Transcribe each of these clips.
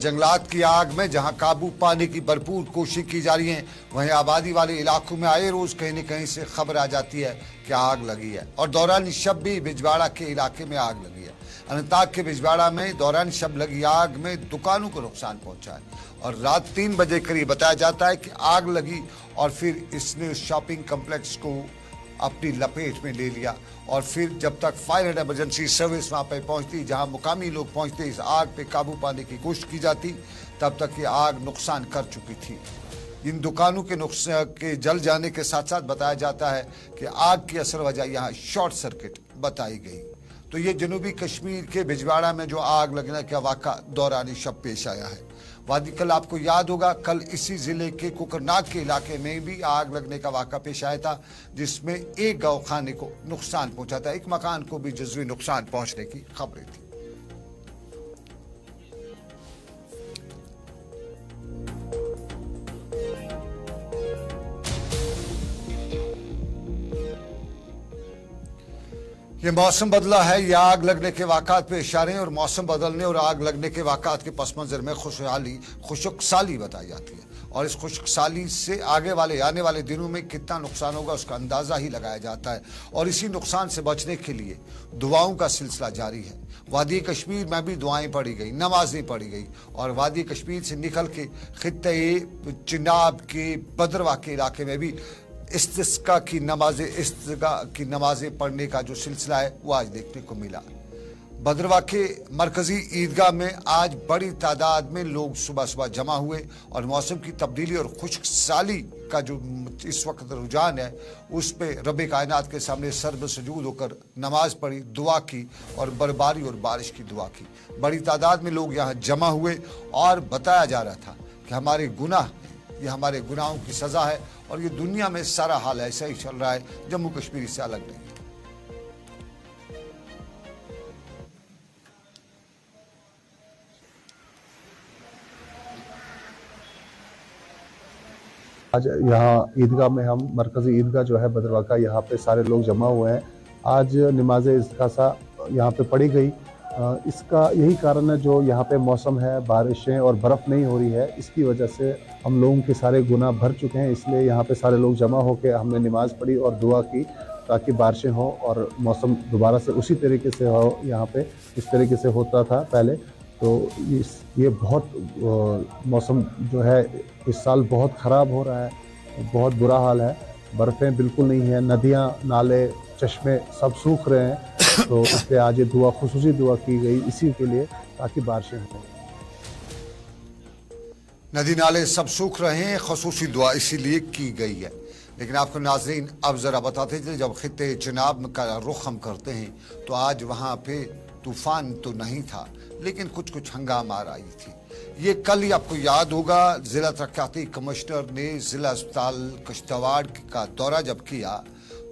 जंगलात की आग में जहां काबू पाने की भरपूर कोशिश की जा रही है, वहीं आबादी वाले इलाकों में आए रोज कहीं न कहीं से खबर आ जाती है कि आग लगी है। और दौरान शब भी बिजवाड़ा के इलाके में आग लगी है। अनंतनाग के बिजवाड़ा में दौरान शब लगी आग में दुकानों को नुकसान पहुंचा है और रात 3 बजे करीब बताया जाता है कि आग लगी और फिर इसने उस शॉपिंग कम्प्लेक्स को अपनी लपेट में ले लिया। और फिर जब तक फायर एंड इमरजेंसी सर्विस वहां पर पहुंचती, जहां मुकामी लोग पहुंचते, इस आग पे काबू पाने की कोशिश की जाती, तब तक ये आग नुकसान कर चुकी थी। इन दुकानों के नुकसान के जल जाने के साथ साथ बताया जाता है कि आग की असल वजह यहाँ शॉर्ट सर्किट बताई गई। तो ये जनूबी कश्मीर के बिजवाड़ा में जो आग लगने का वाक़ा दौरान शब पेश आया है। वादी कल आपको याद होगा, कल इसी जिले के कुकरनाग के इलाके में भी आग लगने का वाक़ा पेश आया था, जिसमें एक गौखाने को नुकसान पहुंचा था, एक मकान को भी जज़वी नुकसान पहुंचने की खबरें थी। ये मौसम बदला है, ये आग लगने के वाक़ात पे इशारे हैं और मौसम बदलने और आग लगने के वाक़ात के पस मंज़र में खुशकसाली बताई जाती है। और इस खुशकसाली से आने वाले दिनों में कितना नुकसान होगा उसका अंदाज़ा ही लगाया जाता है। और इसी नुकसान से बचने के लिए दुआओं का सिलसिला जारी है। वादी कश्मीर में भी दुआएं पढ़ी गई, नमाजें पढ़ी गई और वादी कश्मीर से निकल के खित्ते चिनाब के बदरवा के इलाके में भी इस्तिस्का की नमाजें पढ़ने का जो सिलसिला है वो आज देखने को मिला। बदरवा के मरकजी ईदगाह में आज बड़ी तादाद में लोग सुबह सुबह जमा हुए और मौसम की तब्दीली और खुशकसाली का जो इस वक्त रुझान है उस पे रब कायनात के सामने सर्ब सजूद होकर नमाज पढ़ी, दुआ की और बर्फबारी और बारिश की दुआ की। बड़ी तादाद में लोग यहाँ जमा हुए और बताया जा रहा था कि हमारे गुनाह, ये हमारे गुनाहों की सज़ा है और ये दुनिया में सारा हाल ऐसा ही चल रहा है, जम्मू कश्मीर से अलग नहीं। आज यहाँ ईदगाह में हम मरकजी ईदगाह जो है बदरवा का, यहाँ पे सारे लोग जमा हुए हैं। आज नमाज इस्तिस्का यहाँ पे पढ़ी गई। इसका यही कारण है जो यहाँ पे मौसम है, बारिशें और बर्फ़ नहीं हो रही है, इसकी वजह से हम लोगों के सारे गुनाह भर चुके हैं। इसलिए यहाँ पे सारे लोग जमा होकर हमने नमाज़ पढ़ी और दुआ की ताकि बारिशें हो और मौसम दोबारा से उसी तरीके से हो, यहाँ पे इस तरीके से होता था पहले। तो ये बहुत मौसम जो है इस साल बहुत ख़राब हो रहा है, बहुत बुरा हाल है। बर्फ़ें बिल्कुल नहीं है, नदियाँ, नाले, चश्मे सब सूख रहे हैं। तो इसलिए आज ये खुसूसी दुआ की गई इसी के लिए ताकि बारिशें हों। नदी नाले सब सूख रहे हैं, खुसूसी दुआ इसीलिए की गई है। लेकिन आपको नाज़रीन अब ज़रा बताते थे, जब खित्ते चिनाब का रुख हम करते हैं तो आज वहाँ पे तूफ़ान तो नहीं था लेकिन कुछ हंगामा आ रही थी। ये कल ही आपको याद होगा, ज़िला तरक्याती कमिश्नर ने ज़िला अस्पताल कश्तवाड़ का दौरा जब किया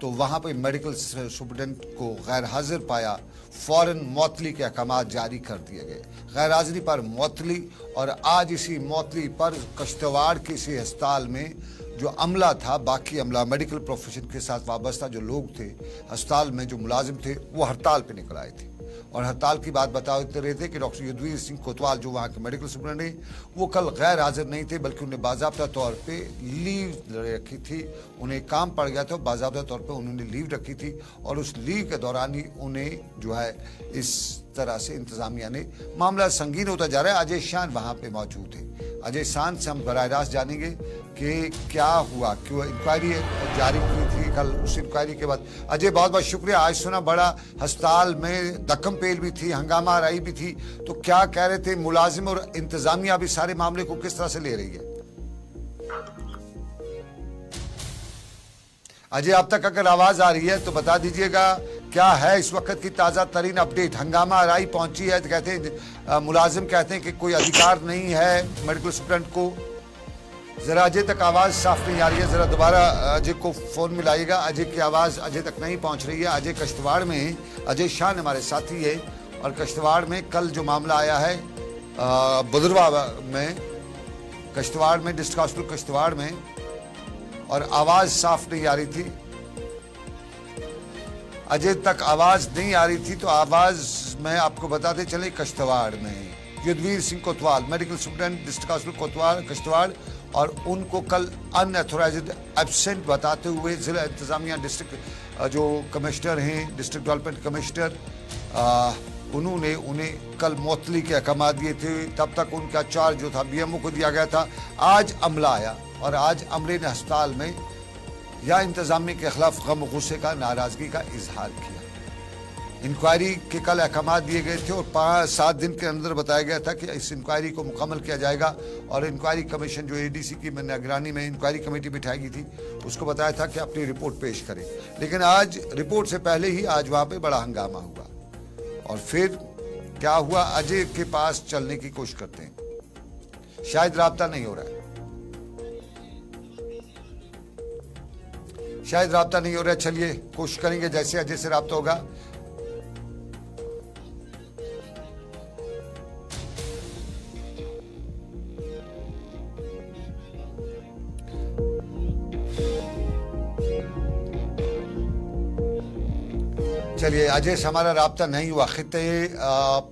तो वहाँ पे मेडिकल सुप्रिटेंडेंट को गैर हाजिर पाया, फ़ौरन मअतली के अहकाम जारी कर दिए गए। गैर हाजिरी पर मअतली और आज इसी मअतली पर कश्तवाड़ के इसी अस्पताल में जो अमला था, बाकी अमला मेडिकल प्रोफेशन के साथ वाबस्ता जो लोग थे अस्पताल में, जो मुलाजिम थे, वो हड़ताल पे निकल आए थे। और हड़ताल की बात बताते रहे थे कि डॉक्टर युद्धवीर सिंह कोतवाल जो वहाँ के मेडिकल सुप्रिटेंडेंट हैं वो कल गैर हाजिर नहीं थे, बल्कि उन्हें बाज़ाब्ता तौर पे लीव रखी थी। उन्हें काम पड़ गया था, बाज़ाब्ता तौर पे उन्होंने लीव रखी थी और उस लीव के दौरान ही उन्हें जो है इस तरह से इंतज़ामिया ने, मामला संगीन होता जा रहा है। अजय शान वहाँ पर मौजूद थे। अजय शान से हम बराह रास्त जानेंगे कि क्या हुआ, क्यों इंक्वायरी जारी की थी कल। उस इंक्वायरी के बाद अजय बहुत बहुत शुक्रिया। आज सुना बड़ा अस्पताल में दक्कम पेल भी थी, हंगामा राई भी थी, तो क्या कह रहे थे मुलाजिम और इंतजामिया भी सारे मामले को किस तरह से ले रही है? अजय आप तक अगर आवाज आ रही है तो बता दीजिएगा क्या है इस वक्त की ताज़ा तरीन अपडेट। हंगामा राई पहुंची है तो कहते हैं मुलाजिम कहते हैं कि कोई अधिकार नहीं है मेडिकल स्टूडेंट को। जरा अजय तक आवाज साफ नहीं आ रही है, जरा दोबारा अजय को फोन मिलाइएगा। अजय की आवाज अजय तक नहीं पहुंच रही है। अजय कश्तवाड़ में, अजय शान हमारे साथी है और कश्तवाड़ में कल जो मामला आया है बदरवा में, कश्तवाड़ में, डिस्ट्रिक्ट हॉस्पिटल कश्तवाड़ में, और आवाज साफ नहीं आ रही थी। अजय तक आवाज नहीं आ रही थी तो आवाज मैं आपको बताते चले कश्तवाड़ में युद्धवीर सिंह कोतवाल, medical superintendent district hospital Kishtwar, और उनको कल अनऑथोराइज्ड एब्सेंट बताते हुए जिला इंतजामिया डिस्ट्रिक्ट जो कमिश्नर हैं, डिस्ट्रिक्ट डेवलपमेंट कमिश्नर, उन्होंने उन्हें कल मुअत्तली के अहकाम दिए थे। तब तक उनका चार्ज जो था बीएमओ को दिया गया था। आज अमला आया और आज अमले ने अस्पताल में या इंतजामिया के खिलाफ गम गुस्से का, नाराजगी का इजहार किया। इंक्वायरी के कल अहकाम दिए गए थे और 5-7 दिन के अंदर बताया गया था कि इस इंक्वायरी को मुकम्मल किया जाएगा। और इंक्वायरी कमीशन जो एडीसी की निगरानी में इंक्वायरी कमेटी बिठाई गई थी, उसको बताया था कि अपनी रिपोर्ट पेश करें। लेकिन आज रिपोर्ट से पहले ही आज वहाँ पे बड़ा हंगामा हुआ। और फिर क्या हुआ, अजय के पास चलने की कोशिश करते हैं, शायद राब्ता नहीं हो रहा है, शायद राब्ता नहीं हो रहा है। चलिए कोशिश करेंगे जैसे अजय से राब्ता होगा। चलिए अजय से हमारा राब्ता नहीं हुआ। खित्ते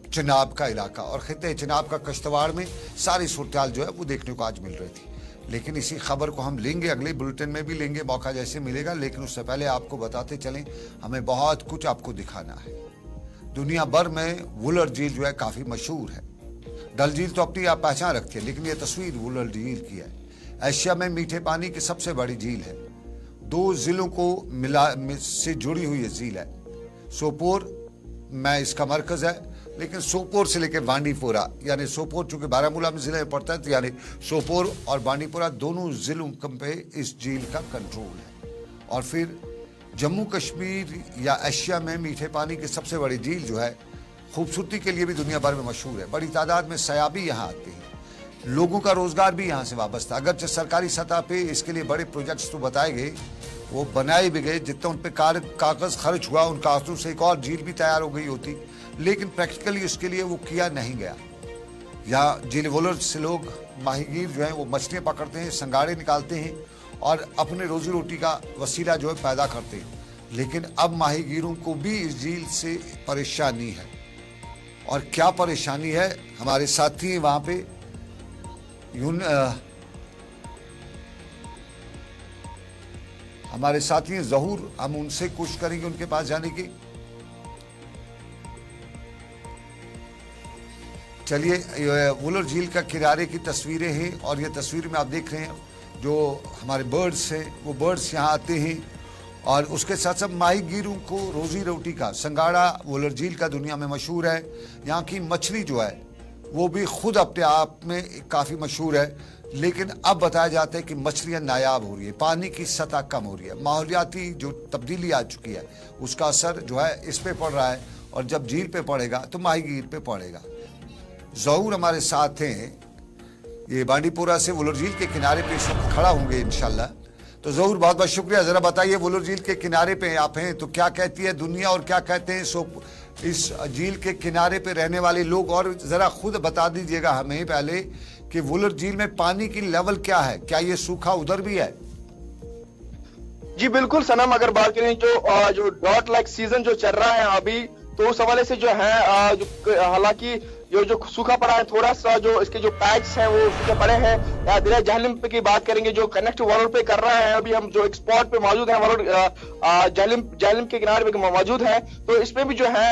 चिनाब का इलाका और खित्ते चिनाब का किश्तवाड़ में सारी सूरत जो है वो देखने को आज मिल रही थी। लेकिन इसी खबर को हम लेंगे, अगले बुलेटिन में भी लेंगे, मौका जैसे मिलेगा। लेकिन उससे पहले आपको बताते चलें, हमें बहुत कुछ आपको दिखाना है। दुनिया भर में वुलर झील जो है काफ़ी मशहूर है। डल झील तो अपनी आप पहचान रखती है, लेकिन ये तस्वीर वुलर झील की है। एशिया में मीठे पानी की सबसे बड़ी झील है। 2 जिलों को से जुड़ी हुई ये झील है। सोपोर में इसका मरकज है, लेकिन सोपोर से लेकर बांडीपोरा, यानी सोपोर चूंकि बारामूला में जिले में पड़ता है, तो यानी सोपोर और बांडीपोरा दोनों जिलों पे इस झील का कंट्रोल है। और फिर जम्मू कश्मीर या एशिया में मीठे पानी की सबसे बड़ी झील जो है, खूबसूरती के लिए भी दुनिया भर में मशहूर है। बड़ी तादाद में सयाबी यहाँ आते हैं, लोगों का रोजगार भी यहाँ से वाबस्ता। अगरचे सरकारी सतह पे इसके लिए बड़े प्रोजेक्ट्स तो बताए गए, वो बनाए भी गए, जितना उन पर कागज खर्च हुआ उन कागजों से एक और झील भी तैयार हो गई होती, लेकिन प्रैक्टिकली उसके लिए वो किया नहीं गया। यहाँ झील वुलर से लोग माहीगीर जो हैं वो मछलियाँ पकड़ते हैं, संगाड़े निकालते हैं और अपने रोजी रोटी का वसीला जो है पैदा करते हैं। लेकिन अब माहीगीरों को भी इस झील से परेशानी है। और क्या परेशानी है, हमारे साथी वहाँ पे हमारे साथी हैं जहूर, हम उनसे कोशिश करेंगे उनके पास जाने की। चलिए, वुलर झील का किनारे की तस्वीरें हैं और ये तस्वीर में आप देख रहे हैं जो हमारे बर्ड्स हैं, वो बर्ड्स यहाँ आते हैं और उसके साथ साथ माहीगीरों को रोजी रोटी का संगाड़ा वुलर झील का दुनिया में मशहूर है। यहाँ की मछली जो है वो भी खुद अपने आप में काफ़ी मशहूर है। लेकिन अब बताया जाता है कि मछलियाँ नायाब हो रही है, पानी की सतह कम हो रही है, माहौलियाती जो तब्दीली आ चुकी है उसका असर जो है इस पे पड़ रहा है। और जब झील पे पड़ेगा तो माहीगीर पे पड़ेगा। जहूर हमारे साथ हैं, ये बांडीपोरा से वुलर झील के किनारे पे इस वक्त खड़ा होंगे इंशाल्लाह। तो जहूर बहुत बहुत शुक्रिया। ज़रा बताइए, वुलर झील के किनारे पे आप हैं तो क्या कहती है दुनिया और क्या कहते हैं इस झील के किनारे पे रहने वाले लोग, और ज़रा खुद बता दीजिएगा हमें पहले कि वुलर झील में पानी की लेवल क्या है, क्या ये सूखा उधर भी है? जी बिल्कुल सनम, अगर बात करें जो डॉट लाइक सीजन जो चल रहा है अभी, तो उस हवाले से जो है हालांकि जो सूखा पड़ा है, थोड़ा सा जो इसके जो पैच हैं वो सूखे पड़े हैं। या दिरा जहलम पे की बात करेंगे जो कनेक्ट वॉलर पे कर रहा है, अभी हम जो एक स्पॉट पे मौजूद है वॉलर जहलम के किनारे पे मौजूद है। तो इसमें भी जो है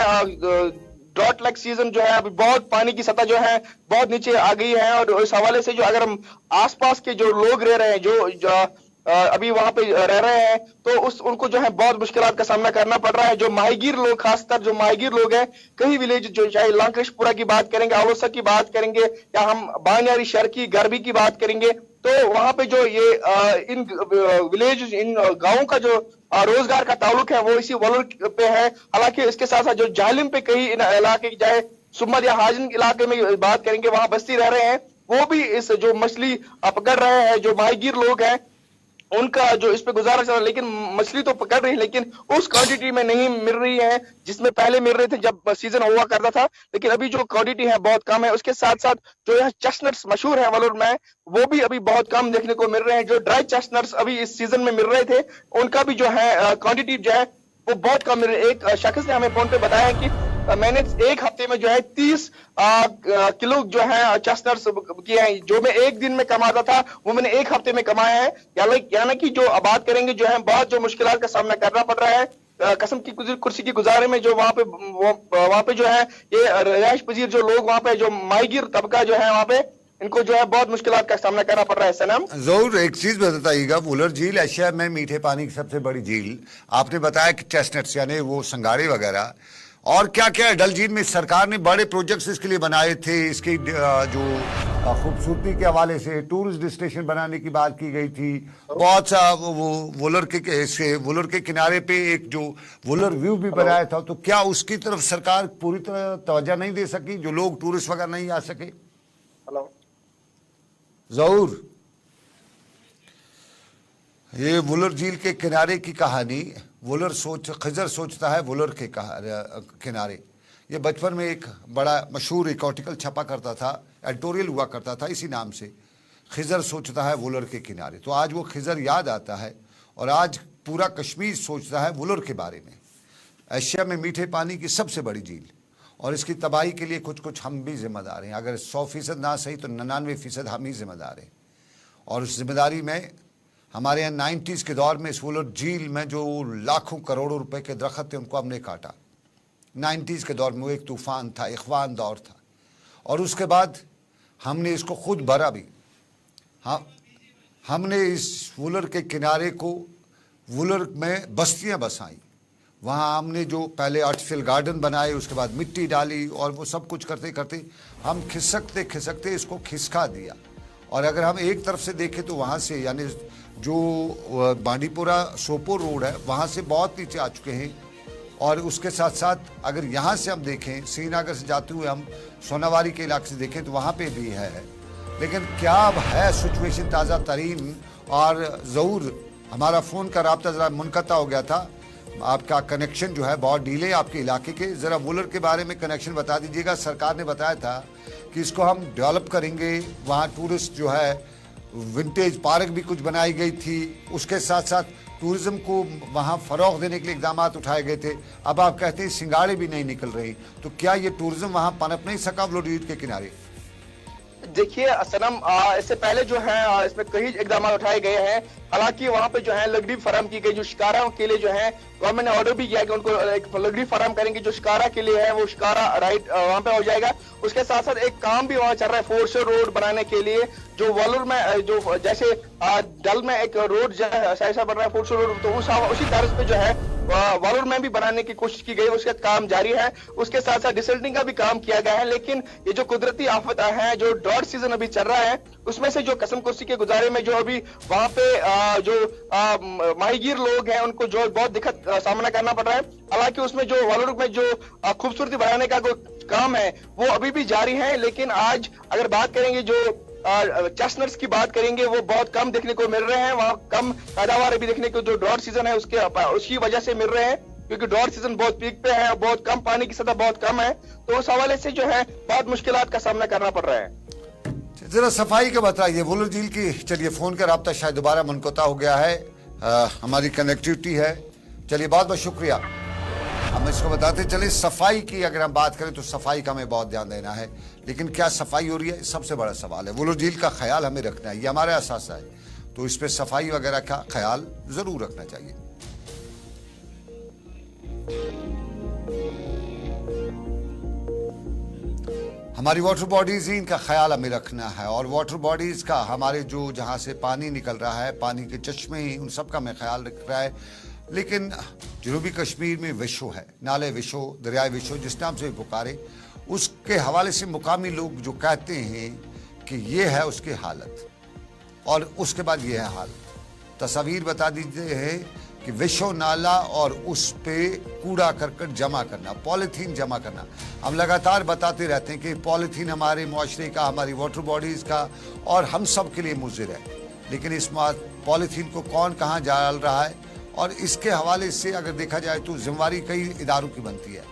डॉट लाइक सीजन जो है अभी बहुत पानी की सतह जो है बहुत नीचे आ गई है। और इस हवाले से जो अगर हम आसपास के जो लोग रह रहे हैं जो अभी वहां पे रह रहे हैं, तो उनको जो है बहुत मुश्किलात का सामना करना पड़ रहा है। जो माहीगीर लोग, खासकर जो माहीगीर लोग हैं, कई विलेज जो चाहे लंकेशपुरा की बात करेंगे, आलोसा की बात करेंगे, या हम बानियारी शहर की गरबी की बात करेंगे, तो वहां पे जो ये इन विलेज, इन गांवों का जो रोजगार का ताल्लुक है वो इसी वॉलर पे है। हालांकि इसके साथ साथ जो जालिम पे कई इलाके, चाहे सुमद या हाजिन इलाके में बात करेंगे, वहां बस्ती रह रहे हैं, वो भी इस जो मछली पकड़ रहे हैं, जो माहीगीर लोग हैं उनका जो इस पे गुजारा चल रहा है। लेकिन मछली तो पकड़ रही है, लेकिन उस क्वांटिटी में नहीं मिल रही है जिसमें पहले मिल रहे थे जब सीजन हुआ करता था। लेकिन अभी जो क्वांटिटी है बहुत कम है। उसके साथ साथ जो यहाँ चेस्टनट्स मशहूर है वॉलर में, वो भी अभी बहुत कम देखने को मिल रहे हैं। जो ड्राई चेस्टनट्स अभी इस सीजन में मिल रहे थे, उनका भी जो है क्वांटिटी जो है वो बहुत कम मिल रही है। एक शख्स ने हमें फोन पे बताया कि मैंने एक हफ्ते में जो है 30 किलो जो है चेस्टनट्स किए हैं। जो मैं एक दिन में कमाता था वो मैंने एक हफ्ते में कमाया है। यानी कि जो बात करेंगे जो है बहुत जो मुश्किलात का सामना करना पड़ रहा है। कसम की कुर्सी की गुजारे में जो वहां पे जो है ये रिहाइश पजीर जो लोग वहां पे जो माहीगीर तबका जो है वहां पे इनको जो है बहुत मुश्किलात का सामना करना पड़ रहा है। सनम जरूर एक चीज बताइएगा, वुलर झील एशिया में मीठे पानी की सबसे बड़ी झील, आपने बताया कि चेस्टनट्स यानी वो संगाड़े वगैरह, और क्या क्या डल झील में सरकार ने बड़े प्रोजेक्ट्स इसके लिए बनाए थे। इसकी जो खूबसूरती के हवाले से टूरिस्ट डेस्टिनेशन बनाने की बात की गई थी। बहुत सा वो वुलर के किनारे पे एक जो वुलर व्यू भी बनाया था, तो क्या उसकी तरफ सरकार पूरी तरह तवज्जो नहीं दे सकी, जो लोग टूरिस्ट वगैरह नहीं आ सके? हेलो जरूर ये वुलर झील के किनारे की कहानी, खिजर सोचता है वुलर के किनारे। ये बचपन में एक बड़ा मशहूर एक आर्टिकल छपा करता था, एडिटोरियल हुआ करता था इसी नाम से, खिजर सोचता है वुलर के किनारे। तो आज वो खिजर याद आता है और आज पूरा कश्मीर सोचता है वुलर के बारे में। एशिया में मीठे पानी की सबसे बड़ी झील, और इसकी तबाही के लिए कुछ कुछ हम भी जिम्मेदार हैं। अगर 100% ना सही तो 99% हम ही जिम्मेदार हैं। और उस जिम्मेदारी में हमारे यहाँ 90s के दौर में इस वुलर झील में जो लाखों करोड़ों रुपए के दरख्त थे उनको हमने काटा। 90s के दौर में वो एक तूफान था, इख्वान दौर था, और उसके बाद हमने इसको खुद भरा भी। हाँ, हमने इस वुलर के किनारे को, वुलर में बस्तियाँ बसाई, वहाँ हमने जो पहले आर्टिफिशियल गार्डन बनाए, उसके बाद मिट्टी डाली, और वो सब कुछ करते करते हम खिसकते खिसकते इसको खिसका दिया। और अगर हम एक तरफ से देखें तो वहाँ से यानी जो बांडीपुरा सोपोर रोड है वहाँ से बहुत नीचे आ चुके हैं। और उसके साथ साथ अगर यहाँ से हम देखें, श्रीनगर से जाते हुए हम सोनावारी के इलाके से देखें तो वहाँ पे भी है। लेकिन क्या अब है सिचुएशन ताज़ा तरीन? और ज़रूर हमारा फ़ोन का राब्ता ज़रा मुनक़ता हो गया था, आपका कनेक्शन जो है बहुत डीले आपके इलाके के। ज़रा वुलर के बारे में कनेक्शन बता दीजिएगा। सरकार ने बताया था कि इसको हम डेवलप करेंगे, वहाँ टूरिस्ट जो है विंटेज पार्क भी कुछ बनाई गई थी, उसके साथ साथ टूरिज्म को वहाँ फ़रोग़ देने के लिए इक़दाम उठाए गए थे। अब आप कहते हैं सिंगाड़े भी नहीं निकल रही, तो क्या ये टूरिज्म वहाँ पनप नहीं सका वुलर झील के किनारे? देखिए सनम, इससे पहले जो है इसमें कई इकदाम उठाए गए हैं। हालांकि वहां पे जो है लकड़ी फराम की गई, जो शिकारा के लिए जो है गवर्नमेंट ने ऑर्डर भी किया कि उनको एक लकड़ी फराम करेंगे जो शिकारा के लिए है, वो शिकारा राइट वहां पे हो जाएगा। उसके साथ साथ एक काम भी वहां चल रहा है फोर्शर रोड बनाने के लिए, जो वॉलर में जो जैसे डल में एक रोड ऐसा बन रहा है फोर्शर रोड, तो उसी तर्ज पे जो है वॉलर में भी बनाने की कोशिश की गई, उसका काम जारी है। उसके साथ साथ डिसल्टिंग का भी काम किया गया है। लेकिन ये जो कुदरती आफत है, जो ड्रॉट सीजन अभी चल रहा है, उसमें से जो कसम कुर्सी के गुजारे में जो अभी वहां पे जो माहीगीर लोग हैं उनको जो बहुत दिक्कत सामना करना पड़ रहा है। हालांकि उसमें जो वॉलर में जो खूबसूरती बढ़ाने का काम है वो अभी भी जारी है। लेकिन आज अगर बात करेंगे जो चेस्टनट्स की बात करेंगे, वो बहुत कम देखने को मिल रहे हैं। वहाँ कम पैदावार अभी देखने को, जो ड्रॉट सीजन है उसकी वजह से मिल रहे हैं, क्योंकि ड्रॉट सीजन बहुत पीक पे है, बहुत कम, पानी की सतह बहुत कम है, तो उस हवाले से जो है बहुत मुश्किलात का सामना करना पड़ रहा है। जरा सफाई का बताइए वुलर झील की। चलिए फ़ोन का राब्ता शायद दोबारा मुनक़ता हो गया है, हमारी कनेक्टिविटी है। चलिए बहुत बहुत शुक्रिया। हम इसको बताते चले, सफाई की अगर हम बात करें तो सफाई का हमें बहुत ध्यान देना है, लेकिन क्या सफाई हो रही है, सबसे बड़ा सवाल है। वुलर झील का ख्याल हमें रखना है, ये हमारा एहसास है, तो इस पर सफाई वगैरह का ख्याल ज़रूर रखना चाहिए। हमारी वाटर बॉडीज़ ही इनका ख्याल हमें रखना है, और वाटर बॉडीज़ का हमारे जो जहाँ से पानी निकल रहा है, पानी के चश्मे ही, उन सब का हमें ख्याल रख रहा है। लेकिन जनूबी कश्मीर में विशो है, नाले विशो, दरियाए विशो, जिस नाम से पुकारे, उसके हवाले से मुकामी लोग जो कहते हैं कि ये है उसकी हालत, और उसके बाद ये है हाल। तस्वीर बता दीजिए है कि विशो नाला और उस पे कूड़ा करकट जमा करना, पॉलीथीन जमा करना। हम लगातार बताते रहते हैं कि पॉलीथीन हमारे मुआशरे का, हमारी वाटर बॉडीज़ का और हम सब के लिए मुज़िर है, लेकिन इस पॉलीथीन को कौन कहाँ डाल रहा है, और इसके हवाले से अगर देखा जाए तो जिम्मेदारी कई इदारों की बनती है।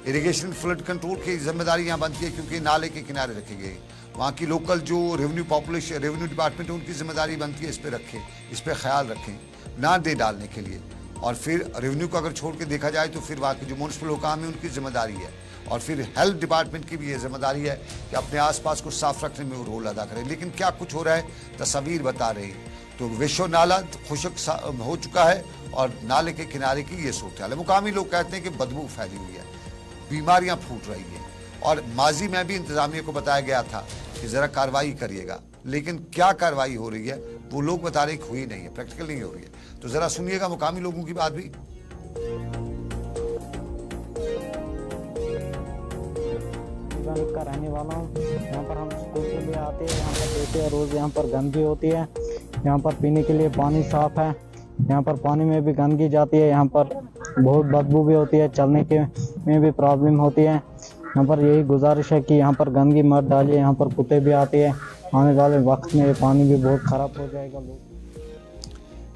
इरिगेशन फ्लड कंट्रोल की जिम्मेदारी यहाँ बनती है, क्योंकि नाले के किनारे रखे गए। वहाँ की लोकल जो रेवेन्यू डिपार्टमेंट है, उनकी जिम्मेदारी बनती है इस पर रखें, इस पर ख्याल रखें, ना दे डालने के लिए। और फिर रेवेन्यू को अगर छोड़ के देखा जाए तो फिर वहाँ के जो म्यूनसिपल हुकाम है उनकी जिम्मेदारी है, और फिर हेल्थ डिपार्टमेंट की भी ये जिम्मेदारी है कि अपने आसपास को साफ रखने में वो रोल अदा करें। लेकिन क्या कुछ हो रहा है, तस्वीर बता रही। तो विश्व नाला खुशक हो चुका है और नाले के किनारे की ये सूरत हाल है। मुकामी लोग कहते हैं कि बदबू फैली हुई है, बीमारियां फूट रही हैं, और माजी में भी इंतजामिया को बताया गया था कि ज़रा कार्रवाई करिएगा, लेकिन क्या कार्रवाई हो रही है वो लोग बता रहे कि हुई नहीं है, प्रैक्टिकल नहीं हो रही है। तो ज़रा सुनिएगा मुकामी लोगों की बात भी। का रहने वाला हूँ। यहाँ पर हम स्कूल के लिए आते हैं, यहाँ पर देखते हैं रोज़ यहाँ पर गंदगी होती है। यहाँ पर पीने के लिए पानी साफ है, यहाँ पर पानी में भी गंदगी जाती है, यहाँ पर बहुत बदबू भी होती है, चलने के में भी प्रॉब्लम होती है। यहाँ पर यही गुजारिश है कि यहाँ पर गंदगी मत डालिए, यहाँ पर कुत्ते भी आते हैं, आने वाले वक्त में पानी भी बहुत ख़राब हो जाएगा। लोग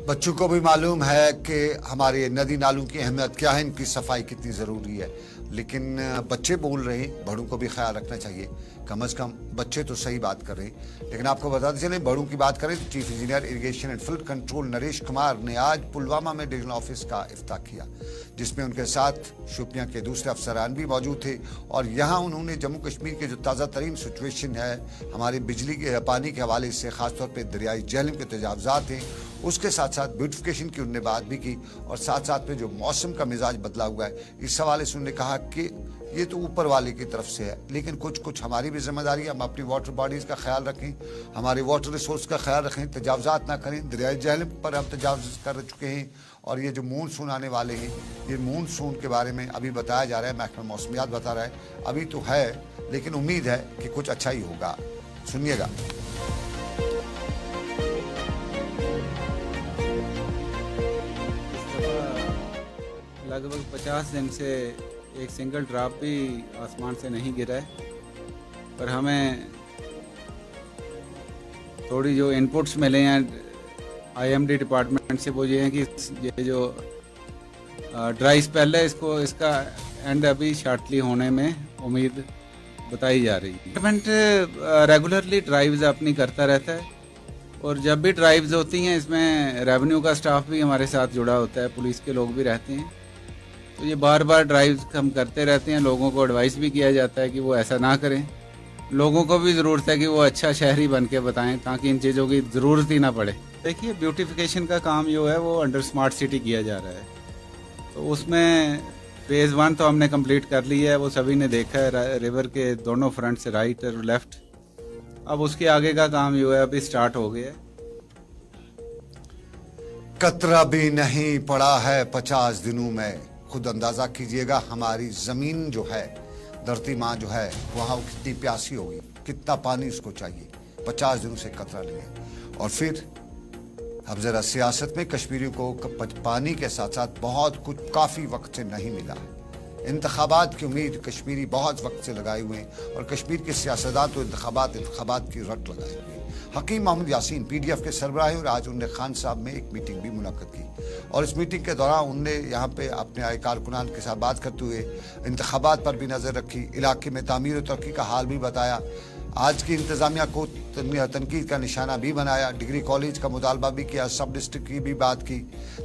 बच्चों को भी मालूम है कि हमारे नदी नालों की अहमियत क्या है, इनकी सफाई कितनी ज़रूरी है, लेकिन बच्चे बोल रहे हैं, बड़ों को भी ख्याल रखना चाहिए। कम से कम बच्चे तो सही बात कर रहे हैं। लेकिन आपको बताते चलें, बड़ों की बात करें तो chief engineer irrigation and flood control Naresh Kumar ने आज पुलवामा में डिवीजनल ऑफिस का इफ्ताह किया, जिसमें उनके साथ शोपियां के दूसरे अफसरान भी मौजूद थे। और यहाँ उन्होंने जम्मू कश्मीर के जो ताज़ा तरीन सिचुएशन है हमारे बिजली के पानी के हवाले से, ख़ासतौर पर दरियाई जहलम के तजावज़ात हैं, उसके साथ साथ ब्यूटिफिकेशन की उन्होंने बात भी की, और साथ साथ में जो मौसम का मिजाज बदला हुआ है इस हवाले से उन्होंने कहा कि ये तो ऊपर वाले की तरफ से है, लेकिन कुछ हमारी भी जिम्मेदारी है। हम अपनी वाटर बॉडीज़ का ख्याल रखें, हमारे वाटर रिसोर्स का ख्याल रखें, तजावज़ात ना करें। दरियाई जहलम पर हम तजावज़ कर चुके हैं, और ये जो मानसून आने वाले हैं, ये मानसून के बारे में अभी बताया जा रहा है, महकमा मौसमियात बता रहा है अभी तो है, लेकिन उम्मीद है कि कुछ अच्छा ही होगा। सुनिएगा। लगभग 50 दिन से एक सिंगल ड्रॉप भी आसमान से नहीं गिरा है, पर हमें थोड़ी जो इनपुट्स मिले हैं आईएमडी डिपार्टमेंट से, वो ये हैं कि ये जो ड्राई स्पेल है इसका एंड अभी शॉर्टली होने में उम्मीद बताई जा रही है। गवर्नमेंट रेगुलरली ड्राइव्स अपनी करता रहता है, और जब भी ड्राइव्स होती हैं इसमें रेवेन्यू का स्टाफ भी हमारे साथ जुड़ा होता है, पुलिस के लोग भी रहते हैं। तो ये बार बार ड्राइव्स हम करते रहते हैं, लोगों को एडवाइस भी किया जाता है कि वो ऐसा ना करें। लोगों को भी ज़रूरत है कि वो अच्छा शहरी बन के बताएं, ताकि इन चीज़ों की ज़रूरत ही ना पड़े। देखिए, ब्यूटिफिकेशन का काम जो है वो अंडर स्मार्ट सिटी किया जा रहा है, तो उसमें फेज़ 1 तो हमने कंप्लीट कर लिया है, वो सभी ने देखा है, रिवर के दोनों फ्रंट से, राइट और लेफ्ट। अब उसके आगे का काम जो है अभी स्टार्ट हो गया है। कतरा भी नहीं पड़ा है 50 दिनों में। खुद अंदाजा कीजिएगा हमारी जमीन जो है, धरती माँ जो है, वहाँ वो कितनी प्यासी होगी, कितना पानी उसको चाहिए। 50 दिनों से कतरा नहीं है। और फिर अब जरा सियासत में कश्मीरियों को पानी के साथ साथ बहुत कुछ काफ़ी वक्त से नहीं मिला है। इंतखाबात की उम्मीद कश्मीरी बहुत वक्त से लगाए हुए हैं, और कश्मीर के सियासतदान तो इंतखाबात की रट लगाए हुए हैं। हकीम मोहम्मद यासीन पीडीएफ के सरबराह हैं, और आज उन्होंने खान साहब में एक मीटिंग भी मुनक्कद की, और इस मीटिंग के दौरान उनने यहाँ पे अपने आए कारकुनान के साथ बात करते हुए इंतखाबात पर भी नज़र रखी, इलाके में तामीर और तरक्की का हाल भी बताया, आज की इंतज़ामिया को तनकीद का निशाना भी बनाया, डिग्री कॉलेज का मुतालबा भी किया, सब डिस्ट्रिक्ट की भी बात की,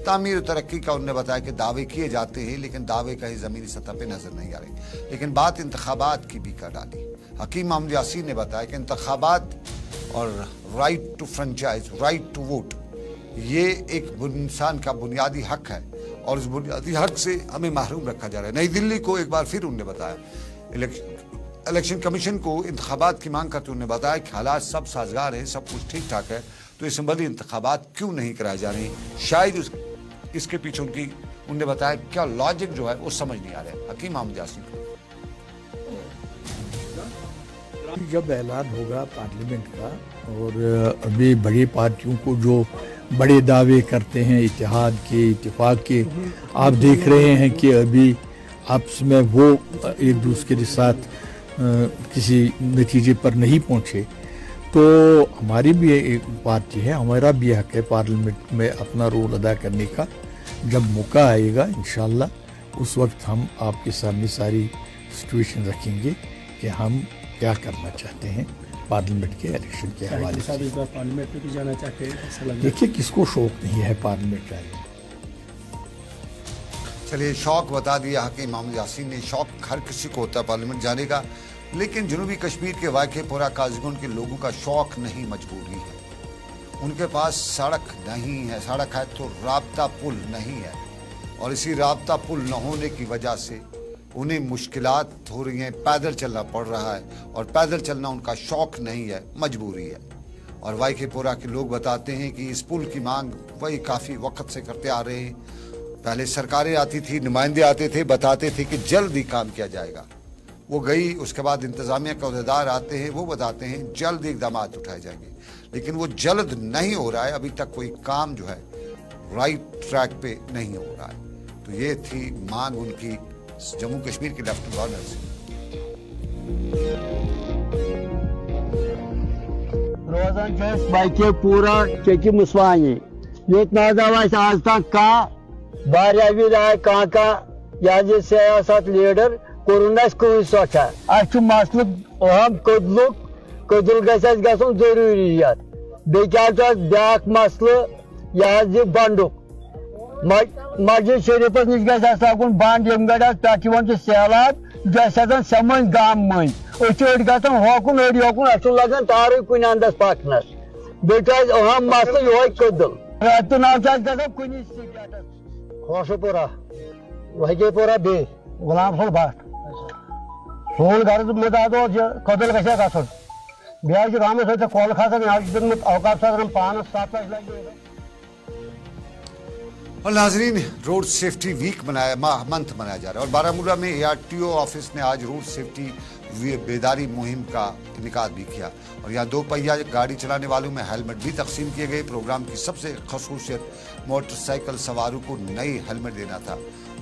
तामीर और तरक्की का उन्होंने बताया कि दावे किए जाते हैं, लेकिन दावे कहीं ज़मीनी सतह पर नज़र नहीं आ रहे। लेकिन बात इंतखाबात की भी कर डाली। हकीम मोहम्मद यासीन ने बताया कि इंतखाबात और right to franchise, right to vote, ये एक इंसान का बुनियादी हक है, और उस बुनियादी हक से हमें महरूम रखा जा रहा है। नई दिल्ली को एक बार फिर उन्होंने बताया, इलेक्शन कमीशन को इंतखाबात की मांग करते उन्होंने बताया कि हालात सब साजगार हैं, सब कुछ ठीक ठाक है, तो इस संबंधी इंतखाबात क्यों नहीं कराए जा रहे हैं। शायद इसके पीछे उन्होंने बताया क्या लॉजिक जो है वो समझ नहीं आ रहा है। हकीम मोहम्मद यासीन को जब ऐलान होगा पार्लियामेंट का, और अभी बड़ी पार्टियों को जो बड़े दावे करते हैं इत्तेहाद के, इत्तेफाक के, आप देख रहे हैं कि अभी आपस में वो एक दूसरे के साथ किसी नतीजे पर नहीं पहुंचे। तो हमारी भी एक पार्टी है, हमारा भी हक है पार्लियामेंट में अपना रोल अदा करने का। जब मौका आएगा इंशाल्लाह उस वक्त हम आपके सामने सारी सिचुएशन रखेंगे कि हम क्या करना चाहते हैं पार्लियामेंट के इलेक्शन के हवाले से। पार्लियामेंट में भी जाना चाहते हैं? देखिए, किसको शौक नहीं है पार्लियामेंट जाने। चलिए शौक बता दिया यहाँ के इमाम यासीन ने। शौक हर किसी को होता है पार्लियामेंट जाने का, लेकिन जनूबी कश्मीर के वाक़ेपुरा काजीगुंड के लोगों का शौक नहीं, मजबूरी है। उनके पास सड़क नहीं है, सड़क है तो राब्ता पुल नहीं है, और इसी राब्ता पुल न होने की वजह से उन्हें मुश्किलात हो रही हैं, पैदल चलना पड़ रहा है, और पैदल चलना उनका शौक नहीं है, मजबूरी है। और वाक़ेपुरा के लोग बताते हैं कि इस पुल की मांग वही काफ़ी वक्त से करते आ रहे हैं। पहले सरकारें आती थी, नुमाइंदे आते थे, बताते थे कि जल्द ही काम किया जाएगा, वो गई। उसके बाद इंतज़ामिया के अहदेदार आते हैं, वो बताते हैं जल्द इकदाम उठाए जाएंगे, लेकिन वो जल्द नहीं हो रहा है। अभी तक कोई काम जो है राइट ट्रैक पे नहीं हो रहा है। तो ये थी मांग उनकी जम्मू कश्मीर के लेफ्टिनेंट गवर्नर से। रोजान बाइके पूरा चेकी मुसवानी योत नादाव आज तक कह विद आय कह सियासत लीडर कोरोना सोचा अस मसल अहम कदुल गुन जरूरियत ब्या मसल यह बंडुक मस्जिद शरीफस नश गुन बंद यम पे सैलाब जो समन गाम मन अड़ गन होकुन अड़ योकुन अस लगन तार कुन अंदस पकनस बेच अहम मसल ये कदुल रात नाव कुन खोशपुरा वाकेपुरा बे गुलाम फल भट सोन गर्ज मुदाद कदुल गन ब्या गाम कल खसान अवकाश पान 7 लाख लगे। और नाजरीन, रोड सेफ्टी वीक मंथ मनाया जा रहा है, और बारामूला में ARTO ऑफिस ने आज रोड सेफ्टी बेदारी मुहिम का इनेकाद भी किया, और यहाँ 2 पहिया गाड़ी चलाने वालों में हेलमेट भी तकसीम किए गए। प्रोग्राम की सबसे खसूसियत मोटरसाइकिल सवारों को नई हेलमेट देना था।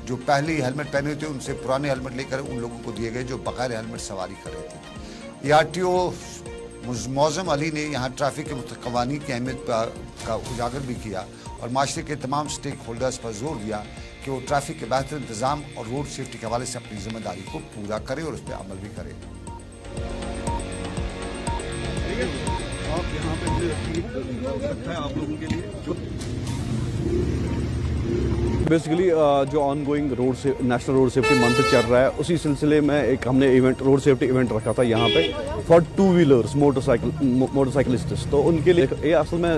जो पहले ही हेलमेट पहने थे उनसे पुराने हेलमेट लेकर उन लोगों को दिए गए जो बगैर हेलमेट सवारी कर रहे थे। ARTO मौज़म अली ने यहाँ ट्रैफिक के कवानीन की अहमियत का उजागर भी किया, और माशरे के तमाम स्टेक होल्डर्स पर जोर दिया कि वो ट्रैफिक के बेहतर इंतजाम और रोड सेफ्टी के हवाले से अपनी जिम्मेदारी को पूरा करें और उस पर अमल भी करें। बेसिकली जो ongoing national road safety month चल रहा है, उसी सिलसिले में हमने रोड सेफ्टी इवेंट रखा था यहाँ पे फॉर 2 व्हीलर्स मोटरसाइकिलिस्ट्स। तो उनके लिए ये असल में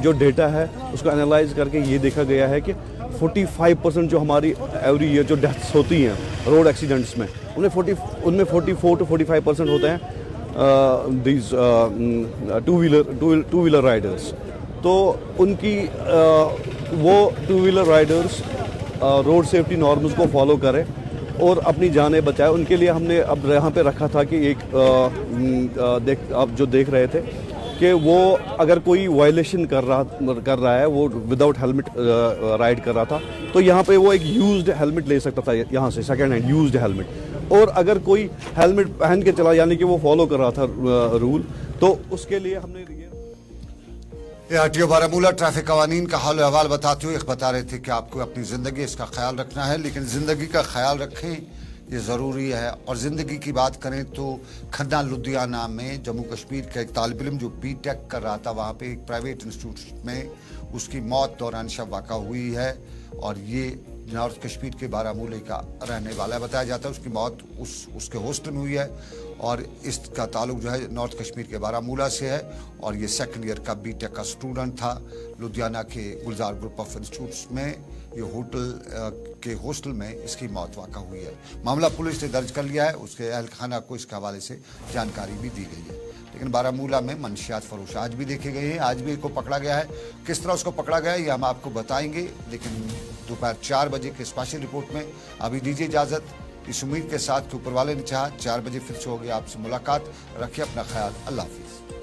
जो डेटा है उसको एनालाइज करके ये देखा गया है कि 45% जो हमारी एवरी ईयर जो डेथ्स होती हैं रोड एक्सीडेंट्स में, उनमें 44 to 45% होते हैं दीज 2 व्हीलर राइडर्स। तो उनकी वो 2 wheeler Riders road safety norms को फॉलो करें और अपनी जानें बचाएं। उनके लिए हमने अब यहाँ पे रखा था कि एक आप जो देख रहे थे कि वो अगर कोई वायलेशन कर रहा है, वो विदाउट हेलमेट राइड कर रहा था, तो यहाँ पे वो एक यूज्ड हेलमेट ले सकता था यहाँ से, सेकेंड हैंड यूज्ड हेलमेट। और अगर कोई हेलमेट पहन के चला, यानी कि वो फॉलो कर रहा था रूल, तो उसके लिए हमने ARTO बारामूला ट्रैफिक कवानीन का हाल अहवाल बताते हुए बता रहे थे कि आपको अपनी ज़िंदगी इसका ख्याल रखना है, लेकिन ज़िंदगी का ख्याल रखें ये ज़रूरी है। और ज़िंदगी की बात करें तो खन्ना लुधियाना में जम्मू कश्मीर का एक तालिब इल्म जो BTech कर रहा था, वहाँ पे एक प्राइवेट इंस्टीट्यूट में उसकी मौत दौरान शव वाक़ा हुई है, और ये नॉर्थ कश्मीर के बारामूले का रहने वाला है। बताया जाता है उसकी मौत उसके हॉस्टल में हुई है, और इसका ताल्लुक जो है नॉर्थ कश्मीर के बारामूला से है, और ये 2nd ईयर का BTech का स्टूडेंट था। लुधियाना के गुलजार ग्रुप ऑफ इंस्टीट्यूट्स में ये होटल के हॉस्टल में इसकी मौत वाक़ा हुई है। मामला पुलिस ने दर्ज कर लिया है, उसके अहल खाना को इसके हवाले से जानकारी भी दी गई है। लेकिन बारामूला में मनशियात फरोश आज भी देखे गए हैं, आज भी एक को पकड़ा गया है। किस तरह उसको पकड़ा गया है ये हम आपको बताएंगे, लेकिन दोपहर 4 बजे के स्पेशल रिपोर्ट में। अभी दीजिए इजाज़त, इस उम्मीद के साथ कि ऊपर वाले ने चाहा 4 बजे फिर से होगी आपसे मुलाकात। रखिए अपना ख्याल, अल्लाह हाफिज़।